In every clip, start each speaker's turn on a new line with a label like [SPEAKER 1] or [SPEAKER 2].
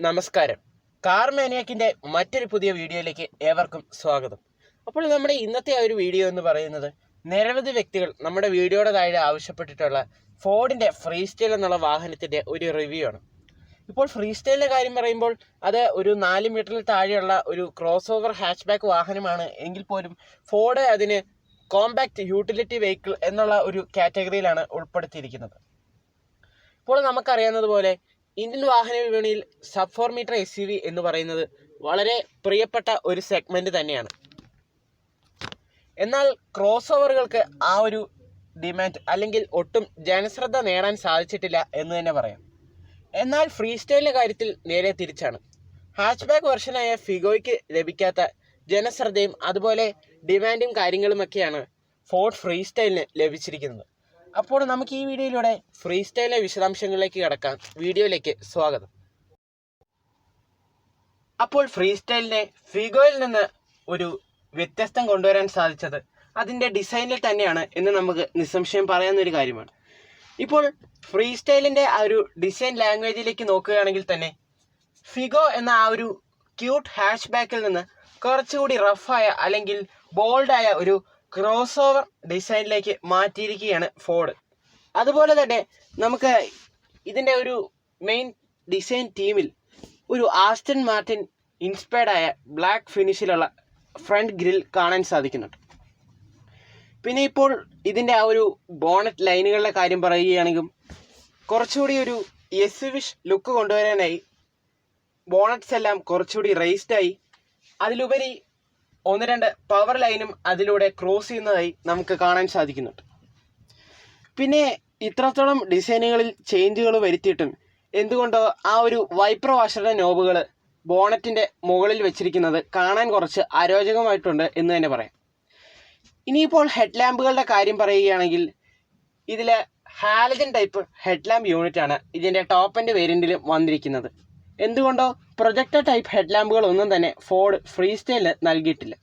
[SPEAKER 1] നമസ്കാരം. കാർ മാനിയാക്കിൻ്റെ മറ്റൊരു പുതിയ വീഡിയോയിലേക്ക് ഏവർക്കും സ്വാഗതം. അപ്പോൾ നമ്മുടെ ഇന്നത്തെ ഒരു വീഡിയോ എന്ന് പറയുന്നത് നിരവധി വ്യക്തികൾ നമ്മുടെ വീഡിയോയുടെ താഴെ ആവശ്യപ്പെട്ടിട്ടുള്ള ഫോർഡിൻ്റെ ഫ്രീസ്റ്റൈൽ എന്നുള്ള വാഹനത്തിൻ്റെ ഒരു റിവ്യൂ ആണ്. ഇപ്പോൾ ഫ്രീസ്റ്റൈലിൻ്റെ കാര്യം പറയുമ്പോൾ അത് ഒരു 4 മീറ്ററിൽ താഴെയുള്ള ഒരു ക്രോസ് ഓവർ ഹാച്ച്ബാക്ക് വാഹനമാണ് എങ്കിൽ പോലും ഫോർഡ് അതിന് കോമ്പാക്റ്റ് യൂട്ടിലിറ്റി വെഹിക്കിൾ എന്നുള്ള ഒരു കാറ്റഗറിയിലാണ് ഉൾപ്പെടുത്തിയിരിക്കുന്നത്. ഇപ്പോൾ നമുക്കറിയാവുന്നതുപോലെ ഇന്ത്യൻ വാഹന വിപണിയിൽ സബ് 4 മീറ്റർ SUV എന്ന് പറയുന്നത് വളരെ പ്രിയപ്പെട്ട ഒരു സെഗ്മെൻറ്റ് തന്നെയാണ്. എന്നാൽ ക്രോസ് ഓവറുകൾക്ക് ആ ഒരു ഡിമാൻഡ് അല്ലെങ്കിൽ ഒട്ടും ജനശ്രദ്ധ നേടാൻ സാധിച്ചിട്ടില്ല എന്ന് തന്നെ പറയാം. എന്നാൽ ഫ്രീസ്റ്റൈലിൻ്റെ കാര്യത്തിൽ നേരെ തിരിച്ചാണ്. ഹാച്ച്ബാക്ക് വെർഷനായ ഫിഗോയ്ക്ക് ലഭിക്കാത്ത ജനശ്രദ്ധയും അതുപോലെ ഡിമാൻഡും കാര്യങ്ങളുമൊക്കെയാണ് ഫോർഡ് ഫ്രീസ്റ്റൈലിന് ലഭിച്ചിരിക്കുന്നത്. അപ്പോൾ നമുക്ക് ഈ വീഡിയോയിലൂടെ ഫ്രീസ്റ്റൈലിലെ വിശദാംശങ്ങളിലേക്ക് കടക്കാം. വീഡിയോയിലേക്ക് സ്വാഗതം. അപ്പോൾ ഫ്രീസ്റ്റൈലിനെ ഫിഗോയിൽ നിന്ന് ഒരു വ്യത്യസ്തം കൊണ്ടുവരാൻ സാധിച്ചത് അതിൻ്റെ ഡിസൈനിൽ തന്നെയാണ് എന്ന് നമുക്ക് നിസ്സംശയം പറയാവുന്നൊരു കാര്യമാണ്. ഇപ്പോൾ ഫ്രീസ്റ്റൈലിൻ്റെ ആ ഒരു ഡിസൈൻ ലാംഗ്വേജിലേക്ക് നോക്കുകയാണെങ്കിൽ തന്നെ ഫിഗോ എന്ന ആ ഒരു ക്യൂട്ട് ഹാച്ച് ബാക്കിൽ നിന്ന് കുറച്ചുകൂടി റഫായ അല്ലെങ്കിൽ ബോൾഡായ ഒരു ക്രോസ് ഓവർ ഡിസൈനിലേക്ക് മാറ്റിയിരിക്കുകയാണ് ഫോർഡ്. അതുപോലെ തന്നെ നമുക്ക് ഇതിൻ്റെ ഒരു മെയിൻ ഡിസൈൻ ടീമിൽ ഒരു ആസ്റ്റൺ മാർട്ടിൻ ഇൻസ്പയർഡായ ബ്ലാക്ക് ഫിനിഷിലുള്ള ഫ്രണ്ട് ഗ്രിൽ കാണാൻ സാധിക്കുന്നുണ്ട്. പിന്നെ ഇപ്പോൾ ഇതിൻ്റെ ആ ഒരു ബോണറ്റ് ലൈനുകളുടെ കാര്യം പറയുകയാണെങ്കിൽ കുറച്ചുകൂടി ഒരു SUV-ish ലുക്ക് കൊണ്ടുവരാനായി ബോണറ്റ്സ് എല്ലാം കുറച്ചുകൂടി റേസ്ഡായി അതിലുപരി 1-2 പവർ ലൈനും അതിലൂടെ ക്രോസ് ചെയ്യുന്നതായി നമുക്ക് കാണാൻ സാധിക്കുന്നുണ്ട്. പിന്നെ ഇത്രത്തോളം ഡിസൈനുകളിൽ ചേഞ്ചുകൾ വരുത്തിയിട്ടും എന്തുകൊണ്ടോ ആ ഒരു വൈപ്പർ വാഷറുടെ നോബുകൾ ബോണറ്റിൻ്റെ മുകളിൽ വെച്ചിരിക്കുന്നത് കാണാൻ കുറച്ച് അരോചകമായിട്ടുണ്ട് എന്ന് തന്നെ പറയാം. ഇനിയിപ്പോൾ ഹെഡ് ലാമ്പുകളുടെ കാര്യം പറയുകയാണെങ്കിൽ ഇതിൽ ഹാലജൻ ടൈപ്പ് ഹെഡ് ലാമ്പ് യൂണിറ്റാണ് ഇതിൻ്റെ ടോപ്പ് എൻഡ് വേരിയൻറ്റിലും വന്നിരിക്കുന്നത്. എന്തുകൊണ്ടോ പ്രൊജക്ടർ ടൈപ്പ് ഹെഡ് ലാമ്പുകൾ ഒന്നും തന്നെ ഫോർഡ് ഫ്രീസ്റ്റൈലിന് നൽകിയിട്ടില്ല.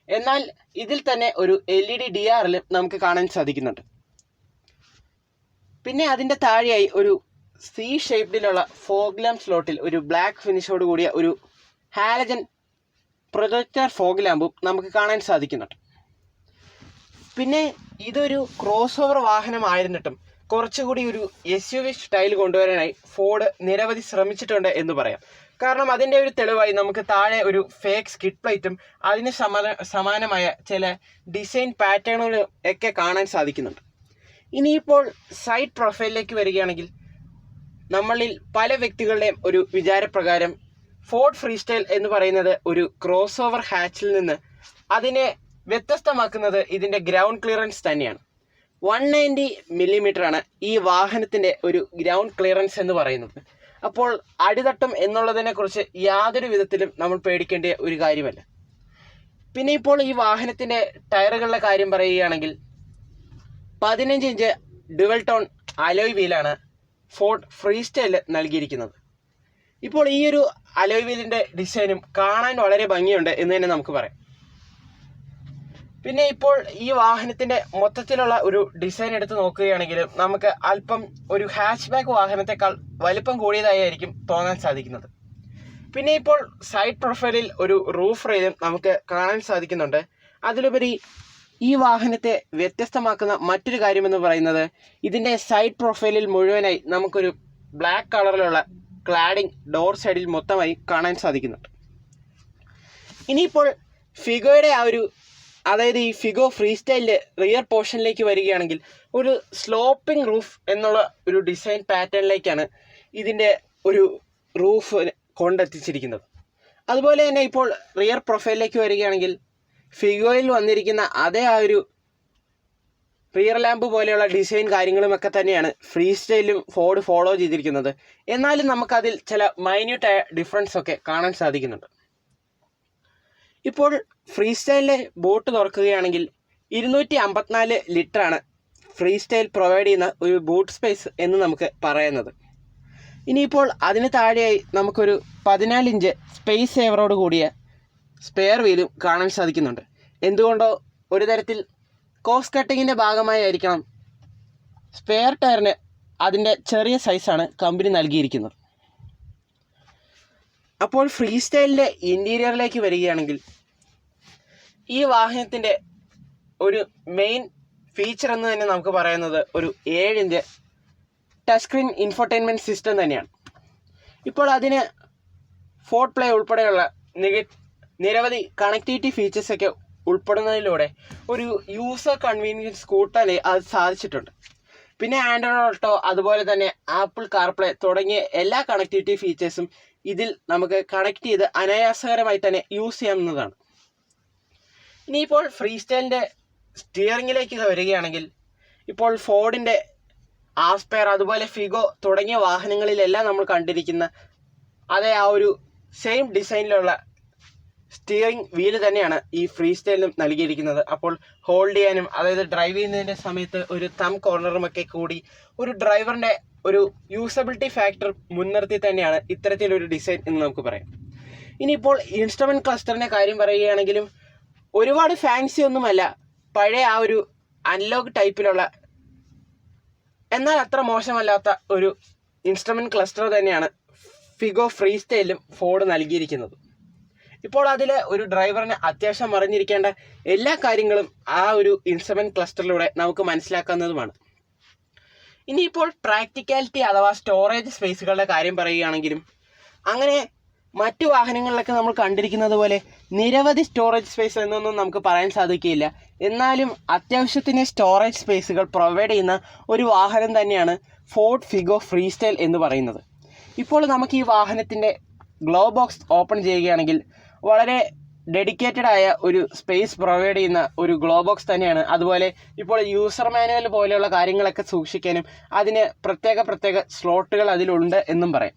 [SPEAKER 1] എന്നാൽ ഇതിൽ തന്നെ ഒരു LED DRL നമുക്ക് കാണാൻ സാധിക്കുന്നുണ്ട്. പിന്നെ അതിൻ്റെ താഴെയായി ഒരു C ഷേപ്ഡിലുള്ള ഫോഗ് ലാമ്പ് സ്ലോട്ടിൽ ഒരു ബ്ലാക്ക് ഫിനിഷോട് കൂടിയ ഒരു ഹാലജൻ പ്രൊജക്ടർ ഫോഗ് ലാമ്പും നമുക്ക് കാണാൻ സാധിക്കുന്നുണ്ട്. പിന്നെ ഇതൊരു ക്രോസ് ഓവർ വാഹനമായിരുന്നിട്ടും കുറച്ചുകൂടി ഒരു SUV സ്റ്റൈൽ കൊണ്ടുവരാനായി ഫോർഡ് നിരവധി ശ്രമിച്ചിട്ടുണ്ട് എന്ന് പറയാം. കാരണം അതിൻ്റെ ഒരു തെളിവായി നമുക്ക് താഴെ ഒരു ഫേക്ക് സ്കിഡ് പ്ലേറ്റും അതിന് സമാനമായ ചില ഡിസൈൻ പാറ്റേണുകളും ഒക്കെ കാണാൻ സാധിക്കുന്നുണ്ട്. ഇനിയിപ്പോൾ സൈഡ് പ്രൊഫൈലിലേക്ക് വരികയാണെങ്കിൽ നമ്മളിൽ പല വ്യക്തികളുടെയും ഒരു വിചാരപ്രകാരം ഫോർഡ് ഫ്രീസ്റ്റൈൽ എന്ന് പറയുന്നത് ഒരു ക്രോസ് ഓവർ ഹാച്ചിൽ നിന്ന് അതിനെ വ്യത്യസ്തമാക്കുന്നത് ഇതിൻ്റെ ഗ്രൗണ്ട് ക്ലിയറൻസ് തന്നെയാണ്. 190 മില്ലിമീറ്ററാണ് ഈ വാഹനത്തിൻ്റെ ഒരു ഗ്രൗണ്ട് ക്ലിയറൻസ് എന്ന് പറയുന്നത്. അപ്പോൾ അടിതട്ടും എന്നുള്ളതിനെക്കുറിച്ച് യാതൊരു വിധത്തിലും നമ്മൾ പേടിക്കേണ്ട ഒരു കാര്യമല്ല. പിന്നെ ഇപ്പോൾ ഈ വാഹനത്തിൻ്റെ ടയറുകളുടെ കാര്യം പറയുകയാണെങ്കിൽ 15 ഇഞ്ച് ഡുവൽ ടോൺ അലോയ് വീലാണ് ഫോർഡ് ഫ്രീസ്റ്റൈൽ നൽകിയിരിക്കുന്നത്. ഇപ്പോൾ ഈ ഒരു അലോയ് വീലിൻ്റെ ഡിസൈനും കാണാൻ വളരെ ഭംഗിയുണ്ട് എന്ന് തന്നെ നമുക്ക് പറയാം. പിന്നെ ഇപ്പോൾ ഈ വാഹനത്തിൻ്റെ മൊത്തത്തിലുള്ള ഒരു ഡിസൈൻ എടുത്ത് നോക്കുകയാണെങ്കിൽ നമുക്ക് അല്പം ഒരു ഹാച്ച് ബാക്ക് വാഹനത്തെക്കാൾ വലിപ്പം കൂടിയതായിരിക്കും തോന്നാൻ സാധിക്കുന്നത്. പിന്നെ ഇപ്പോൾ സൈഡ് പ്രൊഫൈലിൽ ഒരു റൂഫ് റെയിലും നമുക്ക് കാണാൻ സാധിക്കുന്നുണ്ട്. അതിലുപരി ഈ വാഹനത്തെ വ്യത്യസ്തമാക്കുന്ന മറ്റൊരു കാര്യമെന്ന് പറയുന്നത് ഇതിൻ്റെ സൈഡ് പ്രൊഫൈലിൽ മുഴുവനായി നമുക്കൊരു ബ്ലാക്ക് കളറിലുള്ള ക്ലാഡിംഗ് ഡോർ സൈഡിൽ മൊത്തമായി കാണാൻ സാധിക്കുന്നുണ്ട്. ഇനിയിപ്പോൾ ഫിഗോയുടെ ആ ഒരു അതായത് ഈ ഫിഗോ ഫ്രീസ്റ്റൈലിൻ്റെ റിയർ പോർഷനിലേക്ക് വരികയാണെങ്കിൽ ഒരു സ്ലോപ്പിംഗ് റൂഫ് എന്നുള്ള ഒരു ഡിസൈൻ പാറ്റേണിലേക്കാണ് ഇതിൻ്റെ ഒരു റൂഫ് കൊണ്ടെത്തിച്ചിരിക്കുന്നത്. അതുപോലെ തന്നെ ഇപ്പോൾ റിയർ പ്രൊഫൈലിലേക്ക് വരികയാണെങ്കിൽ ഫിഗോയിൽ വന്നിരിക്കുന്ന അതേ ആ ഒരു റിയർ ലാമ്പ് പോലെയുള്ള ഡിസൈൻ കാര്യങ്ങളുമൊക്കെ തന്നെയാണ് ഫ്രീസ്റ്റൈലിലും ഫോർഡ് ഫോളോ ചെയ്തിരിക്കുന്നത്. എന്നാലും നമുക്കതിൽ ചില മൈന്യൂട്ടായ ഡിഫറൻസ് ഒക്കെ കാണാൻ സാധിക്കുന്നുണ്ട്. ഇപ്പോൾ ഫ്രീസ്റ്റൈലിലെ ബോട്ട് തുറക്കുകയാണെങ്കിൽ 254 ലിറ്ററാണ് ഫ്രീസ്റ്റൈൽ പ്രൊവൈഡ് ചെയ്യുന്ന ഒരു ബൂട്ട് സ്പേസ് എന്ന് നമുക്ക് പറയുന്നത്. ഇനിയിപ്പോൾ അതിന് താഴെയായി നമുക്കൊരു 14 ഇഞ്ച് സ്പേസ് സേവറോട് കൂടിയ സ്പെയർ വീലും കാണാൻ സാധിക്കുന്നുണ്ട്. എന്തുകൊണ്ടോ ഒരു തരത്തിൽ കോസ്റ്റ് കട്ടിങ്ങിൻ്റെ ഭാഗമായിരിക്കണം സ്പെയർ ടയറിന് അതിൻ്റെ ചെറിയ സൈസാണ് കമ്പനി നൽകിയിരിക്കുന്നത്. അപ്പോൾ ഫ്രീ സ്റ്റൈലിൻ്റെ ഇൻറ്റീരിയറിലേക്ക് വരികയാണെങ്കിൽ ഈ വാഹനത്തിൻ്റെ ഒരു മെയിൻ ഫീച്ചർ എന്ന് തന്നെ നമുക്ക് പറയുന്നത് ഒരു 7 inch touch screen infotainment system തന്നെയാണ്. ഇപ്പോൾ അതിന് ഫോർട്ട് പ്ലേ ഉൾപ്പെടെയുള്ള നിരവധി കണക്ടിവിറ്റി ഫീച്ചേഴ്സൊക്കെ ഉൾപ്പെടുന്നതിലൂടെ ഒരു യൂസർ കൺവീനിയൻസ് കൂട്ടാൻ അത് സാധിച്ചിട്ടുണ്ട്. പിന്നെ ആൻഡ്രോയിഡ് ഓട്ടോ അതുപോലെ തന്നെ ആപ്പിൾ കാർപ്ലേ തുടങ്ങിയ എല്ലാ കണക്ടിവിറ്റി ഫീച്ചേഴ്സും ഇതിൽ നമുക്ക് കണക്ട് ചെയ്ത് അനായാസകരമായി തന്നെ യൂസ് ചെയ്യാവുന്നതാണ്. ഇനിയിപ്പോൾ ഫ്രീ സ്റ്റൈലിൻ്റെ സ്റ്റിയറിങ്ങിലേക്ക് വരികയാണെങ്കിൽ ഇപ്പോൾ ഫോർഡിൻ്റെ ആസ്പെയർ അതുപോലെ ഫിഗോ തുടങ്ങിയ വാഹനങ്ങളിലെല്ലാം നമ്മൾ കണ്ടിരിക്കുന്ന അതേ ആ ഒരു സെയിം ഡിസൈനിലുള്ള സ്റ്റിയറിംഗ് വീല് തന്നെയാണ് ഈ ഫ്രീ സ്റ്റൈലിനും നൽകിയിരിക്കുന്നത്. അപ്പോൾ ഹോൾഡ് ചെയ്യാനും അതായത് ഡ്രൈവ് ചെയ്യുന്നതിൻ്റെ സമയത്ത് ഒരു തം കോർണറുമൊക്കെ കൂടി ഒരു ഡ്രൈവറിൻ്റെ ഒരു യൂസബിലിറ്റി ഫാക്ടർ മുൻനിർത്തി തന്നെയാണ് ഇത്തരത്തിലൊരു ഡിസൈൻ എന്ന് നമുക്ക് പറയാം. ഇനിയിപ്പോൾ ഇൻസ്ട്രുമെൻറ്റ് ക്ലസ്റ്ററിൻ്റെ കാര്യം പറയുകയാണെങ്കിലും ഒരുപാട് ഫാൻസി ഒന്നുമല്ല, പഴയ ആ ഒരു അനലോഗ് ടൈപ്പിലുള്ള എന്നാൽ അത്ര മോശമല്ലാത്ത ഒരു ഇൻസ്ട്രുമെൻറ്റ് ക്ലസ്റ്റർ തന്നെയാണ് ഫിഗോ ഫ്രീ സ്റ്റൈലിലും ഫോർഡ് നൽകിയിരിക്കുന്നത്. ഇപ്പോൾ അതിൽ ഒരു ഡ്രൈവറിന് അത്യാവശ്യം അറിഞ്ഞിരിക്കേണ്ട എല്ലാ കാര്യങ്ങളും ആ ഒരു ഇൻസ്ട്രുമെൻറ്റ് ക്ലസ്റ്ററിലൂടെ നമുക്ക് മനസ്സിലാക്കാവുന്നതുമാണ്. ഇനിയിപ്പോൾ പ്രാക്ടിക്കാലിറ്റി അഥവാ സ്റ്റോറേജ് സ്പേസുകളുടെ കാര്യം പറയുകയാണെങ്കിലും അങ്ങനെ മറ്റു വാഹനങ്ങളിലൊക്കെ നമ്മൾ കണ്ടിരിക്കുന്നത് പോലെ നിരവധി സ്റ്റോറേജ് സ്പേസ് എന്നൊന്നും നമുക്ക് പറയാൻ സാധിക്കുകയില്ല. എന്നാലും അത്യാവശ്യത്തിന് സ്റ്റോറേജ് സ്പേസുകൾ പ്രൊവൈഡ് ചെയ്യുന്ന ഒരു വാഹനം തന്നെയാണ് ഫോർഡ് ഫിഗോ ഫ്രീ സ്റ്റൈൽ എന്ന് പറയുന്നത്. ഇപ്പോൾ നമുക്ക് ഈ വാഹനത്തിൻ്റെ ഗ്ലോ ബോക്സ് ഓപ്പൺ ചെയ്യുകയാണെങ്കിൽ വളരെ ഡെഡിക്കേറ്റഡ് ആയ ഒരു സ്പേസ് പ്രൊവൈഡ് ചെയ്യുന്ന ഒരു ഗ്ലോ ബോക്സ് തന്നെയാണ്. അതുപോലെ ഇപ്പോൾ യൂസർ മാനുവൽ പോലെയുള്ള കാര്യങ്ങളൊക്കെ സൂക്ഷിക്കാനും അതിന് പ്രത്യേക സ്ലോട്ടുകൾ അതിലുണ്ട് എന്നും പറയാം.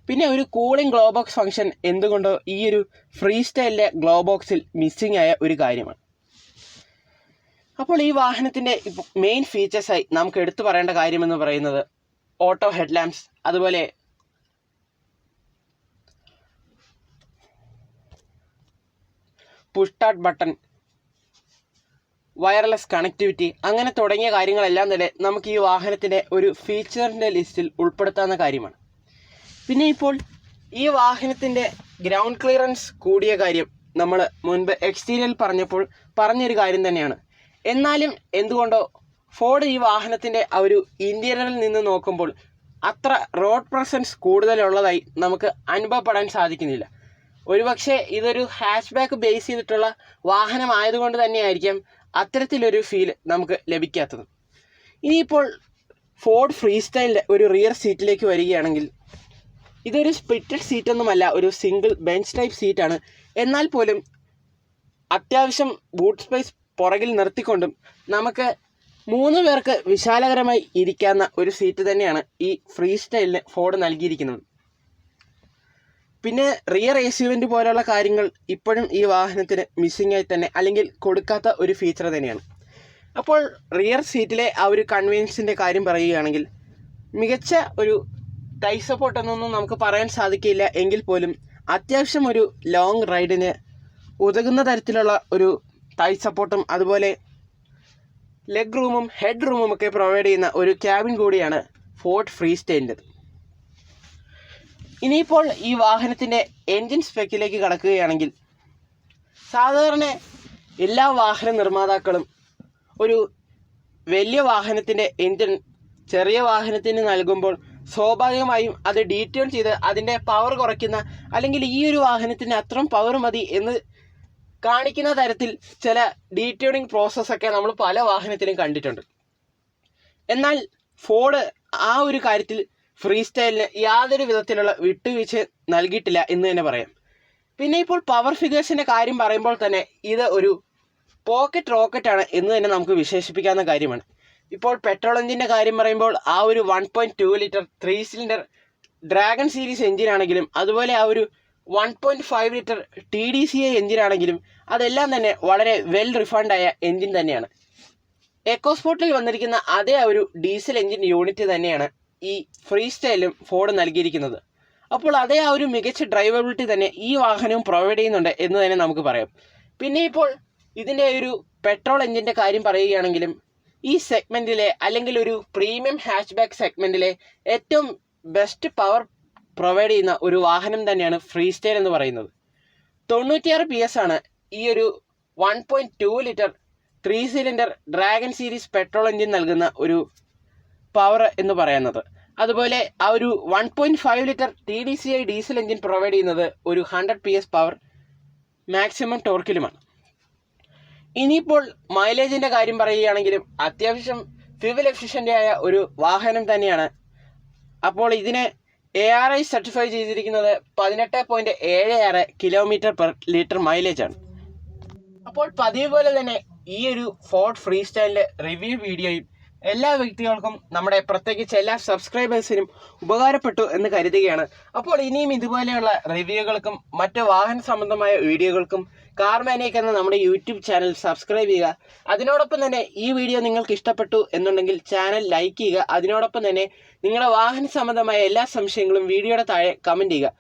[SPEAKER 1] പിന്നെ ഒരു കൂളിംഗ് ഗ്ലോ ബോക്സ് ഫംഗ്ഷൻ എന്തുകൊണ്ടോ ഈ ഒരു ഫ്രീ സ്റ്റൈലിലെ ഗ്ലോ ബോക്സിൽ മിസ്സിംഗ് ആയ ഒരു കാര്യമാണ്. അപ്പോൾ ഈ വാഹനത്തിൻ്റെ മെയിൻ ഫീച്ചേഴ്സായി നമുക്ക് എടുത്തു പറയേണ്ട കാര്യമെന്ന് പറയുന്നത് ഓട്ടോ ഹെഡ് ലാമ്പ്സ്, അതുപോലെ push start button, wireless connectivity, അങ്ങനെ തുടങ്ങിയ കാര്യങ്ങളെല്ലാം തന്നെ നമുക്ക് ഈ വാഹനത്തിൻ്റെ ഒരു ഫീച്ചറിൻ്റെ ലിസ്റ്റിൽ ഉൾപ്പെടുത്താവുന്ന കാര്യമാണ്. പിന്നെ ഇപ്പോൾ ഈ വാഹനത്തിൻ്റെ ഗ്രൗണ്ട് ക്ലിയറൻസ് കൂടിയ കാര്യം നമ്മൾ മുൻപ് എക്സ്റ്റീരിയറിൽ പറഞ്ഞൊരു കാര്യം തന്നെയാണ്. എന്നാലും എന്തുകൊണ്ടോ ഫോർഡ് ഈ വാഹനത്തിൻ്റെ ആ ഒരു ഇൻറ്റീരിയറിൽ നിന്ന് നോക്കുമ്പോൾ അത്ര റോഡ് പ്രസൻസ് കൂടുതലുള്ളതായി നമുക്ക് അനുഭവപ്പെടാൻ സാധിക്കുന്നില്ല. ഒരുപക്ഷെ ഇതൊരു ഹാച്ച് ബാക്ക് ബേസ് ചെയ്തിട്ടുള്ള വാഹനമായതുകൊണ്ട് തന്നെയായിരിക്കാം അത്തരത്തിലൊരു ഫീൽ നമുക്ക് ലഭിക്കാത്തത്. ഇനിയിപ്പോൾ ഫോർഡ് ഫ്രീ സ്റ്റൈലിൻ്റെ ഒരു റിയർ സീറ്റിലേക്ക് വരികയാണെങ്കിൽ ഇതൊരു സ്പ്ലിറ്റഡ് സീറ്റൊന്നുമല്ല, ഒരു സിംഗിൾ ബെഞ്ച് ടൈപ്പ് സീറ്റാണ്. എന്നാൽ പോലും അത്യാവശ്യം ബൂട്ട് സ്പേസ് പുറകിൽ നിർത്തിക്കൊണ്ടും നമുക്ക് 3 പേർക്ക് വിശാലകരമായി ഇരിക്കാവുന്ന ഒരു സീറ്റ് തന്നെയാണ് ഈ ഫ്രീ സ്റ്റൈലിന് ഫോർഡ് നൽകിയിരിക്കുന്നത്. പിന്നെ റിയർ AC വെൻ്റ് പോലെയുള്ള കാര്യങ്ങൾ ഇപ്പോഴും ഈ വാഹനത്തിന് മിസ്സിംഗ് ആയി തന്നെ അല്ലെങ്കിൽ കൊടുക്കാത്ത ഒരു ഫീച്ചർ തന്നെയാണ്. അപ്പോൾ റിയർ സീറ്റിലെ ആ ഒരു കൺവീനിയൻസിൻ്റെ കാര്യം പറയുകയാണെങ്കിൽ മികച്ച ഒരു ടൈ സപ്പോർട്ട് എന്നൊന്നും നമുക്ക് പറയാൻ സാധിക്കില്ല. എങ്കിൽ പോലും അത്യാവശ്യം ഒരു ലോങ് റൈഡിന് ഉതകുന്ന തരത്തിലുള്ള ഒരു ടൈ സപ്പോർട്ടും അതുപോലെ ലെഗ് റൂമും ഹെഡ് റൂമും ഒക്കെ പ്രൊവൈഡ് ചെയ്യുന്ന ഒരു ക്യാബിൻ കൂടിയാണ് ഫോർഡ് ഫ്രീ സ്റ്റൈലിൻ്റെത്. ഇനിയിപ്പോൾ ഈ വാഹനത്തിൻ്റെ എൻജിൻ സ്പെക്കിലേക്ക് കടക്കുകയാണെങ്കിൽ സാധാരണ എല്ലാ വാഹന നിർമ്മാതാക്കളും ഒരു വലിയ വാഹനത്തിൻ്റെ എൻജിൻ ചെറിയ വാഹനത്തിന് നൽകുമ്പോൾ സ്വാഭാവികമായും അത് ഡീറ്റ്യൂൺ ചെയ്ത് അതിൻ്റെ പവർ കുറയ്ക്കുന്ന അല്ലെങ്കിൽ ഈ ഒരു വാഹനത്തിന് അത്രയും പവർ മതി എന്ന് കാണിക്കുന്ന തരത്തിൽ ചില ഡീറ്റ്യൂണിങ് പ്രോസസ്സൊക്കെ നമ്മൾ പല വാഹനത്തിലും കണ്ടിട്ടുണ്ട്. എന്നാൽ ഫോർഡ് ആ ഒരു കാര്യത്തിൽ ഫ്രീ സ്റ്റൈലിന് യാതൊരു വിധത്തിലുള്ള വിട്ടുവീഴ്ച നൽകിയിട്ടില്ല എന്ന് തന്നെ പറയാം. പിന്നെ ഇപ്പോൾ പവർ ഫിഗേഴ്സിൻ്റെ കാര്യം പറയുമ്പോൾ തന്നെ ഇത് ഒരു പോക്കറ്റ് റോക്കറ്റാണ് എന്ന് തന്നെ നമുക്ക് വിശേഷിപ്പിക്കാവുന്ന കാര്യമാണ്. ഇപ്പോൾ പെട്രോൾ എഞ്ചിൻ്റെ കാര്യം പറയുമ്പോൾ ആ ഒരു 1.2 ലിറ്റർ 3 സിലിണ്ടർ ഡ്രാഗൺ സീരീസ് എഞ്ചിനാണെങ്കിലും അതുപോലെ ആ ഒരു 1.5 ലിറ്റർ TDCI എഞ്ചിനാണെങ്കിലും അതെല്ലാം തന്നെ വളരെ വെൽ റിഫൈൻഡ് ആയ എഞ്ചിൻ തന്നെയാണ്. എക്കോസ്പോർട്ടിൽ വന്നിരിക്കുന്ന അതേ ഒരു ഡീസൽ എഞ്ചിൻ യൂണിറ്റ് തന്നെയാണ് ഈ ഫ്രീ സ്റ്റൈലും ഫോർഡ് നൽകിയിരിക്കുന്നത്. അപ്പോൾ അതേ ആ ഒരു മികച്ച ഡ്രൈവബിലിറ്റി തന്നെ ഈ വാഹനവും പ്രൊവൈഡ് ചെയ്യുന്നുണ്ട് എന്ന് തന്നെ നമുക്ക് പറയാം. പിന്നെ ഇപ്പോൾ ഇതിൻ്റെ ഒരു പെട്രോൾ എഞ്ചിൻ്റെ കാര്യം പറയുകയാണെങ്കിലും ഈ സെഗ്മെൻറ്റിലെ അല്ലെങ്കിൽ ഒരു പ്രീമിയം ഹാച്ച് ബാക്ക് സെഗ്മെൻറ്റിലെ ഏറ്റവും ബെസ്റ്റ് പവർ പ്രൊവൈഡ് ചെയ്യുന്ന ഒരു വാഹനം തന്നെയാണ് ഫ്രീസ്റ്റൈൽ എന്ന് പറയുന്നത്. 96 PS ആണ് ഈ ഒരു 1.2 litre 3 cylinder dragon series petrol engine നൽകുന്ന ഒരു പവർ എന്ന് പറയുന്നത്. അതുപോലെ ആ ഒരു 1.5 litre TDCI diesel engine provide ചെയ്യുന്നത് ഒരു 100 PS പവർ മാക്സിമം ടോർക്കിലുമാണ്. ഇനിയിപ്പോൾ മൈലേജിൻ്റെ കാര്യം പറയുകയാണെങ്കിലും അത്യാവശ്യം ഫ്യൂവൽ എഫിഷ്യൻ്റ് ആയ ഒരു വാഹനം തന്നെയാണ്. അപ്പോൾ ഇതിനെ ARI സർട്ടിഫൈ ചെയ്തിരിക്കുന്നത് 18.76 km/ലിറ്റർ മൈലേജാണ്. അപ്പോൾ പതിവ് പോലെ തന്നെ ഈ ഒരു ഫോർഡ് ഫ്രീസ്റ്റൈലിൻ്റെ റിവ്യൂ വീഡിയോയും എല്ലാ വ്യക്തികൾക്കും, നമ്മുടെ പ്രത്യേകിച്ച് എല്ലാ സബ്സ്ക്രൈബേഴ്സിനും ഉപകാരപ്പെട്ടു എന്ന് കരുതുകയാണ്. അപ്പോൾ ഇനിയും ഇതുപോലെയുള്ള റിവ്യൂകൾക്കും മറ്റ് വാഹന സംബന്ധമായ വീഡിയോകൾക്കും കാർ മാനിയക് എന്ന നമ്മുടെ യൂട്യൂബ് ചാനൽ സബ്സ്ക്രൈബ് ചെയ്യുക. അതിനോടൊപ്പം തന്നെ ഈ വീഡിയോ നിങ്ങൾക്ക് ഇഷ്ടപ്പെട്ടു എന്നുണ്ടെങ്കിൽ ചാനൽ ലൈക്ക് ചെയ്യുക. അതിനോടൊപ്പം തന്നെ നിങ്ങളുടെ വാഹന സംബന്ധമായ എല്ലാ സംശയങ്ങളും വീഡിയോയുടെ താഴെ കമൻറ്റ് ചെയ്യുക.